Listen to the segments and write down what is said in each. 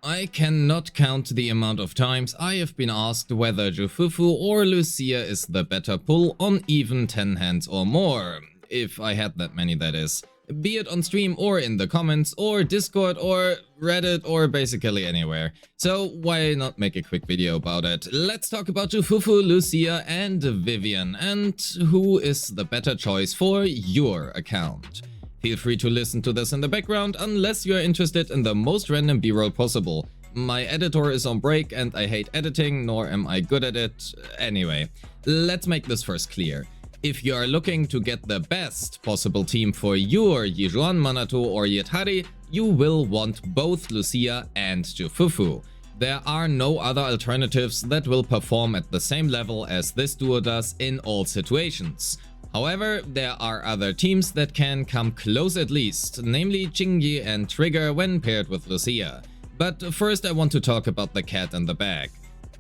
I cannot count the amount of times I have been asked whether Juufu or Lucia is the better pull on even 10 hands or more. If I had that many, that is. Be it on stream or in the comments or Discord or Reddit or basically anywhere. So why not make a quick video about it? Let's talk about Juufu, Lucia and Vivian and who is the better choice for your account. Feel free to listen to this in the background unless you are interested in the most random b-roll possible. My editor is on break and I hate editing, nor am I good at it. Anyway, let's make this first clear. If you are looking to get the best possible team for your Yijuan, Manato or Yetari, you will want both Lucia and Juufu. There are no other alternatives that will perform at the same level as this duo does in all situations. However, there are other teams that can come close at least, namely Chingy and Trigger when paired with Lucia. But first I want to talk about the cat in the bag,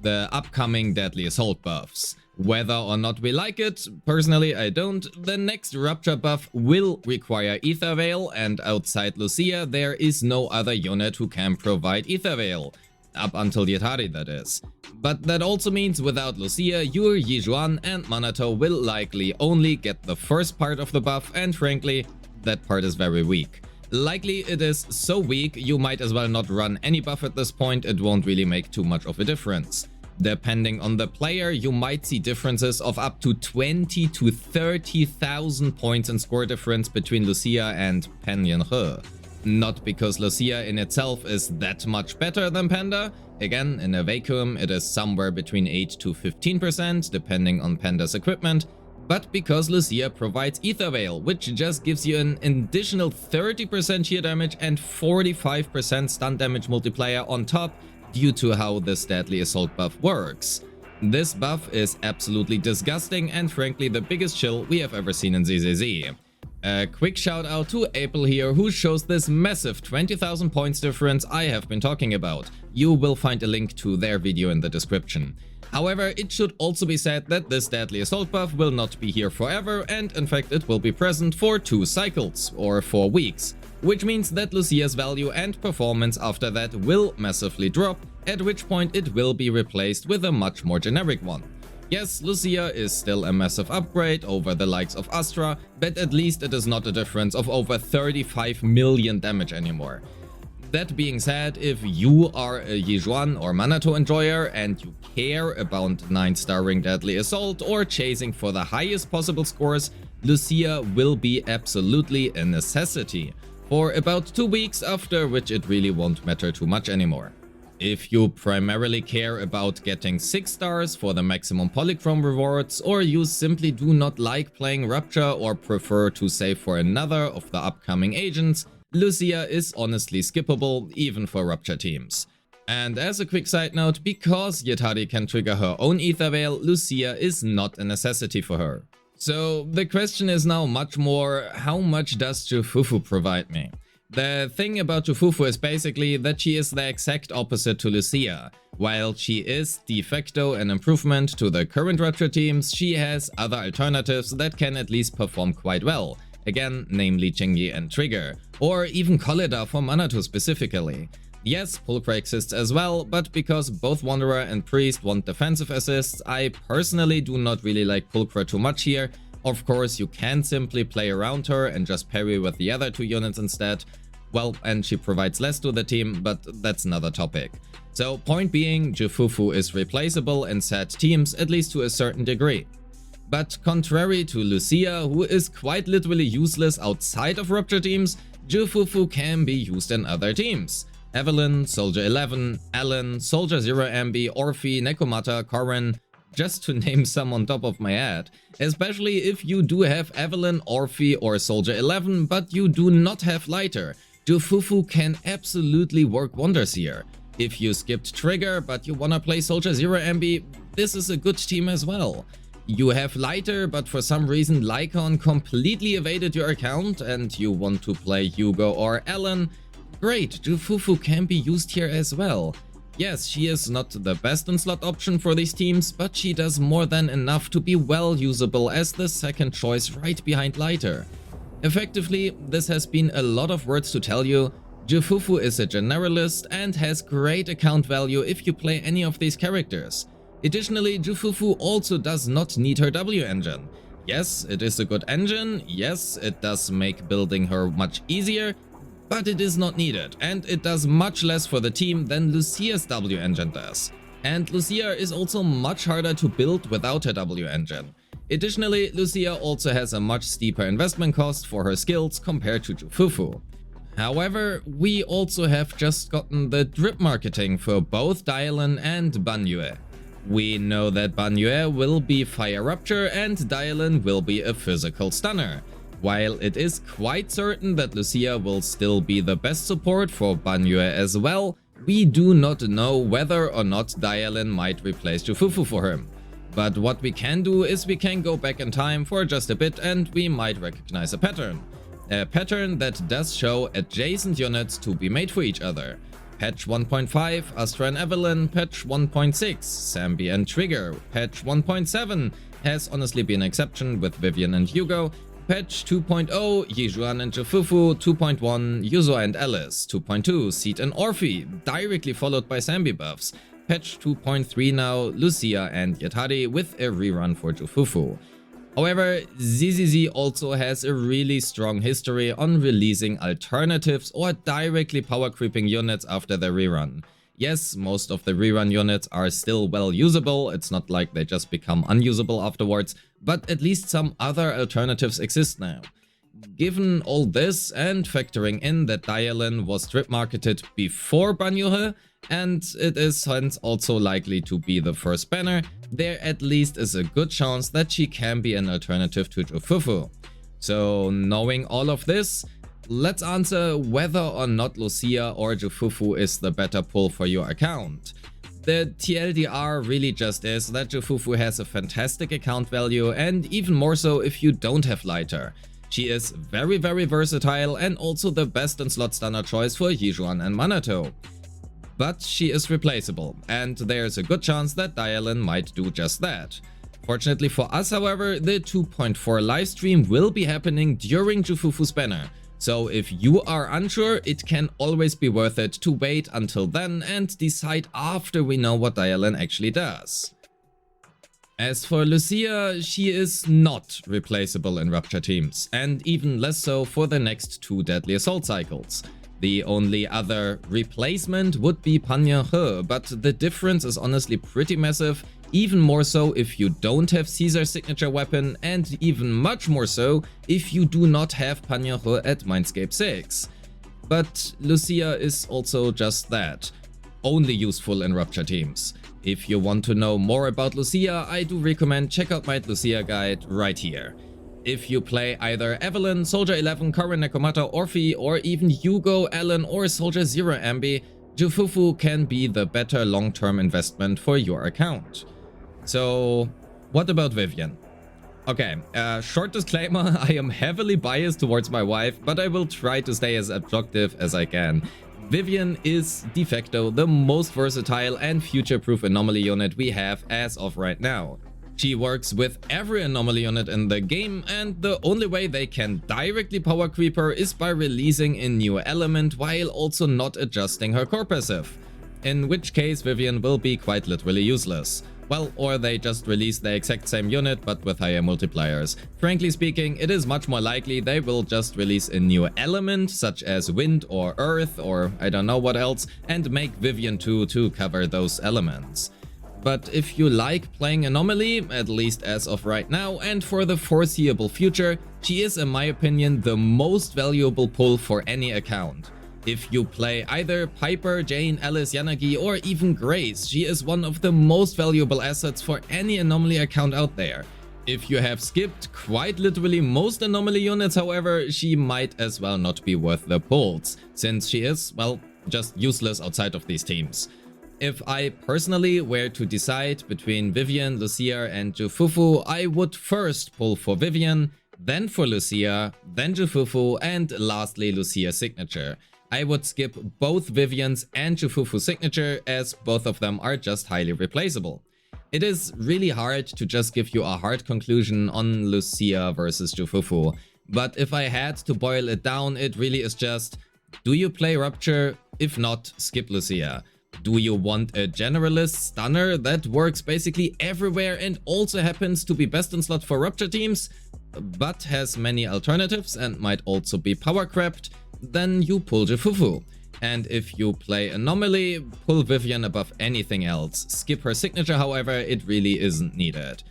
the upcoming Deadly Assault buffs. Whether or not we like it, personally I don't, the next Rupture buff will require Ether Veil, and outside Lucia there is no other unit who can provide Ether Veil. Up until Yetari, that is. But that also means without Lucia, your Yijuan and Manato will likely only get the first part of the buff, and frankly, that part is very weak. Likely it is so weak you might as well not run any buff at this point, it won't really make too much of a difference. Depending on the player, you might see differences of up to 20 to 30,000 points in score difference between Lucia and Penyan-He. Not because Lucia in itself is that much better than Panda. Again, in a vacuum it is somewhere between 8 to 15% depending on Panda's equipment, but because Lucia provides Ether Veil, which just gives you an additional 30% sheer damage and 45% stun damage multiplier on top due to how this Deadly Assault buff works. This buff is absolutely disgusting and frankly the biggest chill we have ever seen in ZZZ. A quick shout out to April here, who shows this massive 20,000 points difference I have been talking about. You will find a link to their video in the description. However, it should also be said that this Deadly Assault buff will not be here forever, and in fact it will be present for 2 cycles, or 4 weeks. Which means that Lucia's value and performance after that will massively drop, at which point it will be replaced with a much more generic one. Yes, Lucia is still a massive upgrade over the likes of Astra, but at least it is not a difference of over 35 million damage anymore. That being said, if you are a Yijuan or Manato enjoyer and you care about 9-star ring Deadly Assault or chasing for the highest possible scores, Lucia will be absolutely a necessity for about 2 weeks, after which it really won't matter too much anymore. If you primarily care about getting 6 stars for the maximum polychrome rewards, or you simply do not like playing Rupture or prefer to save for another of the upcoming agents, Lucia is honestly skippable even for Rupture teams. And as a quick side note, because Yetari can trigger her own Ether Veil, Lucia is not a necessity for her. So the question is now much more, how much does Juufu provide me? The thing about Juufu is basically that she is the exact opposite to Lucia. While she is de facto an improvement to the current Rupture teams, she has other alternatives that can at least perform quite well. Again, namely Chingy and Trigger, or even Kolleda for Manato specifically. Yes, Pulchra exists as well, but because both Wanderer and Priest want defensive assists, I personally do not really like Pulchra too much here. Of course, you can simply play around her and just parry with the other 2 units instead. Well, and she provides less to the team, but that's another topic. So, point being, Juufu is replaceable in set teams, at least to a certain degree. But contrary to Lucia, who is quite literally useless outside of Rupture teams, Juufu can be used in other teams. Evelyn, Soldier 11, Alan, Soldier 0 Ambi, Orphe, Nekomata, Corrin, just to name some on top of my head. Especially if you do have Evelyn, Orphe or Soldier 11, but you do not have Lighter. Juufu can absolutely work wonders here. If you skipped Trigger but you wanna play Soldier 0 Ambi, this is a good team as well. You have Lighter, but for some reason Lycon completely evaded your account and you want to play Hugo or Alan, great, Juufu can be used here as well. Yes, she is not the best in slot option for these teams, but she does more than enough to be well usable as the second choice right behind Lighter. Effectively, this has been a lot of words to tell you, Juufu is a generalist and has great account value if you play any of these characters. Additionally, Juufu also does not need her W engine. Yes, it is a good engine, yes, it does make building her much easier, but it is not needed, and it does much less for the team than Lucia's W engine does. And Lucia is also much harder to build without her W engine. Additionally, Lucia also has a much steeper investment cost for her skills compared to Juufu. However, we also have just gotten the drip marketing for both Dialin and Banyue. We know that Banyue will be Fire Rupture and Dialin will be a physical stunner. While it is quite certain that Lucia will still be the best support for Banyue as well, we do not know whether or not Dialin might replace Juufu for him. But what we can do is we can go back in time for just a bit and we might recognize a pattern. A pattern that does show adjacent units to be made for each other. Patch 1.5, Astra and Evelyn, patch 1.6, Sambi and Trigger, patch 1.7 has honestly been an exception with Vivian and Hugo, patch 2.0, Yijuan and Juufu, 2.1, Yuzo and Alice, 2.2, Seed and Orphe, directly followed by Sambi buffs, patch 2.3 now, Lucia and Yetari with a rerun for Juufu. However, ZZZ also has a really strong history on releasing alternatives or directly power creeping units after their rerun. Yes, most of the rerun units are still well usable, it's not like they just become unusable afterwards, but at least some other alternatives exist now. Given all this and factoring in that Dialin was drip marketed before Banyue, and it is hence also likely to be the first banner, there at least is a good chance that she can be an alternative to Juufu. So knowing all of this, let's answer whether or not Lucia or Juufu is the better pull for your account. The TLDR really just is that Juufu has a fantastic account value and even more so if you don't have Lighter. She is very versatile and also the best in slot stunner choice for Yijuan and Minato. But she is replaceable, and there's a good chance that Dialin might do just that. Fortunately for us, however, the 2.4 livestream will be happening during Juufu's banner, so if you are unsure, it can always be worth it to wait until then and decide after we know what Dialin actually does. As for Lucia, she is not replaceable in Rupture teams, and even less so for the next 2 Deadly Assault cycles. The only other replacement would be Panyue, but the difference is honestly pretty massive, even more so if you don't have Caesar's signature weapon, and even much more so if you do not have Panyue at Mindscape 6. But Lucia is also just that, only useful in Rupture teams. If you want to know more about Lucia, I do recommend check out my Lucia guide right here. If you play either Evelyn, Soldier 11, Karin Nekomata, Orphe, or even Hugo, Alan, or Soldier 0 Ambi, Juufu can be the better long-term investment for your account. So, what about Vivian? Okay, short disclaimer, I am heavily biased towards my wife, but I will try to stay as objective as I can. Vivian is de facto the most versatile and future-proof anomaly unit we have as of right now. She works with every anomaly unit in the game, and the only way they can directly power creep her is by releasing a new element while also not adjusting her core passive. In which case Vivian will be quite literally useless. Well, or they just release the exact same unit but with higher multipliers. Frankly speaking, it is much more likely they will just release a new element such as wind or earth or I don't know what else and make Vivian 2 to cover those elements. But if you like playing Anomaly, at least as of right now and for the foreseeable future, she is in my opinion the most valuable pull for any account. If you play either Piper, Jane, Alice, Yanagi or even Grace, she is one of the most valuable assets for any Anomaly account out there. If you have skipped quite literally most Anomaly units, however, she might as well not be worth the pulls, since she is, well, just useless outside of these teams. If I personally were to decide between Vivian, Lucia and Juufu, I would first pull for Vivian, then for Lucia, then Juufu and lastly Lucia's signature. I would skip both Vivian's and Juufu's signature as both of them are just highly replaceable. It is really hard to just give you a hard conclusion on Lucia versus Juufu, but if I had to boil it down, it really is just Do you play Rupture? If not, skip Lucia. Do you want a generalist stunner that works basically everywhere and also happens to be best in slot for Rupture teams, but has many alternatives and might also be power crept? Then you pull Juufu. And if you play Anomaly, pull Vivian above anything else. Skip her signature, however, it really isn't needed.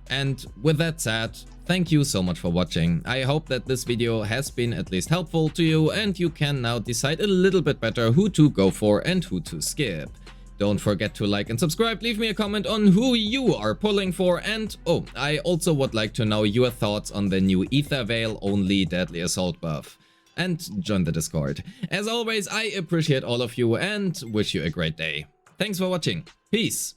And with that said, thank you so much for watching. I hope that this video has been at least helpful to you and you can now decide a little bit better who to go for and who to skip. Don't forget to like and subscribe, leave me a comment on who you are pulling for, and oh, I also would like to know your thoughts on the new Ether Veil only Deadly Assault buff. And join the Discord. As always, I appreciate all of you and wish you a great day. Thanks for watching. Peace.